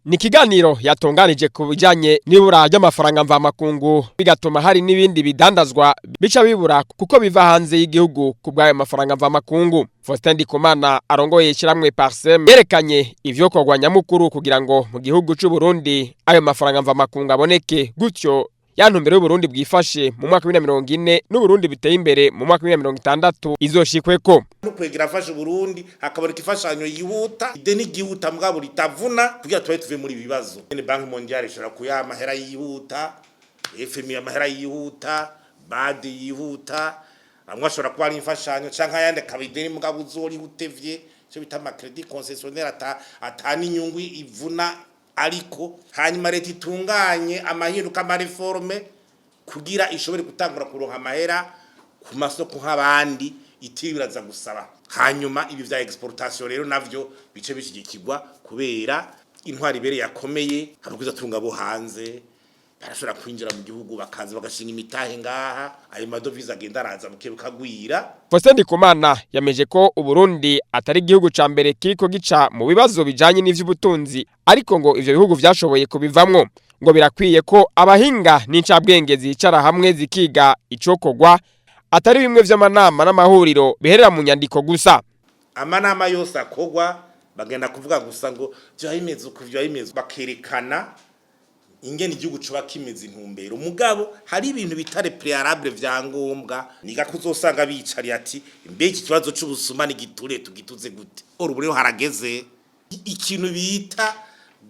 ni kiganiro yatunganije ku bijanye n'ibura ry'amafaranga mvamakungu bigatuma hari n'ibindi bidandazwa bica bibura kuko biva hanze y'igihugu ku bw'ayo mafaranga mvamakungu. Faustin Ndikumana arongoye ishiramwe Parsem yerekanye ivyokorwa nyamukuru kugira ngo mu gihugu c'u Burundi ayo mafaranga mvamakungu aboneke, gutyo yantumbero y'Uburundi bwifashe mu mwaka wa 2040 n'Uburundi biteye imbere mu mwaka wa 2060 izoshikweko. Nukwegera afashe Burundi hakaboneka ifashanyo yihuta, ideni gihuta mugabo ritavuna kugira tuve muri bibazo. Banki Mondiale ishobora kuyaha amahera yihuta, FMI amahera yihuta, BAD yihuta, amwe ashobora kuba ari imfashanyo canke ayandi kabideni mugabo uzori hutevye cyo bita ama credit concessionnaire atani inyungu ivuna, ariko hanyuma leta itunganye amahinduka amareforme kugira ishobore gutangura kuronka amahera ku masoko nk'abandi itibiraza gusaba. Hanyuma ibi vya exportation rero navyo bice bishigikirwa kubera intwari ibere yakomeye, abakwiza tunga bo hanze barashobora kwinjira mu gihugu bakaza bagashinga imitahe ngaha, ayo madovize agenda araza bukagwira. Faustin Ndikumana yameje ko Uburundi atari igihugu ca mbere kiriko gica mu bibazo bijanye n'ivy'ubutunzi, ariko ngo ivyo bihugu vyashoboye kubivamwo. Ngo birakwiye ko abahinga n'incabwenge zicara hamwe zikiga icokorwa, atari bimwe vy'amanama n'amahuriro biherera mu nyandiko gusa. Amanama yose akogwa bagenda kuvuga gusa ngo vyahimeze uko vyahimeze, bakerekana ingene igihugu cuba kimeze intumbero. Mugabo hari ibintu bitare prealable vyangombwa niga kuzosanga bicari ati mbe iki kibazo c'ubusuma ni giture tugituze gute. Ubu rero harageze ikintu bita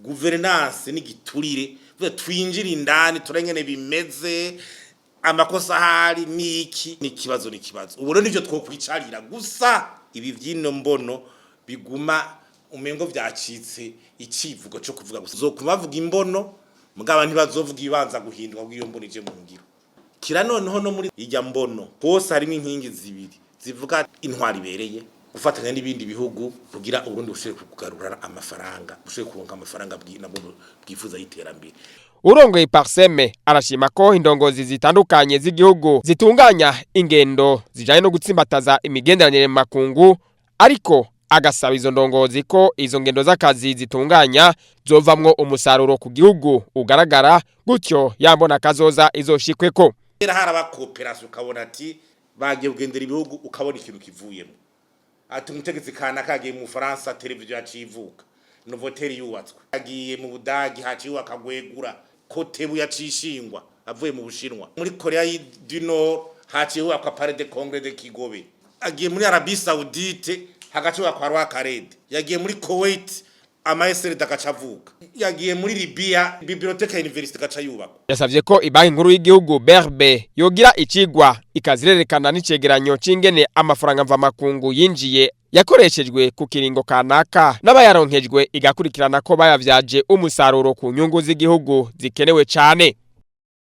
governance ni giturire, twinjira indani turengene bimeze, amakosa hari niki ni kibazo. Ubu rero nivyo twokwicarira gusa ibi vyino mbono biguma umengo vyacitse icivugo cyo kuvuga gusa. Zokubavuga imbono mugaba ntibazovuga ibanza guhindwa bw'iyo mbonije mu ngiro. Kira noneho no muri ijya mbono hose harimo inkingi zibiri zivuga intwari ibereye, gufatanya n'ibindi bihugu kugira Uburundi bushobore kugarura amafaranga, bushobore kuronka amafaranga bwifuza y'iterambere. Urongoye Parseme arashima ko indongozi zitandukanye z'igihugu zitunganya ingendo zijanye no gutsimbataza imigenderanire mu makungu, ariko agasaba izo ndongozi ko izo ngendo z'akazi zitunganya zovamwo umusaruro ku gihugu ugaragara, gutyo yambona kazoza izoshikweko. Era haraba cooperation ukabona ati bagiye kugendera ibihugu ukabona ikintu kivuyemo. Ati umutegetsi kana kagiye mu France televiziyo yacivuka, Novotel yubatswe, agiye mu Budagi haciwe akagwegura, Kotebu yacishingwa avuye mu Bushinwa, muri Korea du Nord haciwe akapare de Congrès de Kigobe, agiye muri Arabie Saoudite hagacuwa kwa Rwakarede, yagiye muri Kuwait amaesere dakacavuka, yagiye muri Libya bibliothèque université gacayubaka. Yasavye ko ibanki nkuru y'igihugu BRB yogira icigwa ikazirerekana n'icegeranyo c'ingene amafaranga mvamakungu yinjiye yakoreshejwe ku kiringo kanaka n'abayaronkejwe, igakurikirana ko bayavyaje umusaruro ku nyungu z'igihugu zikenewe cane.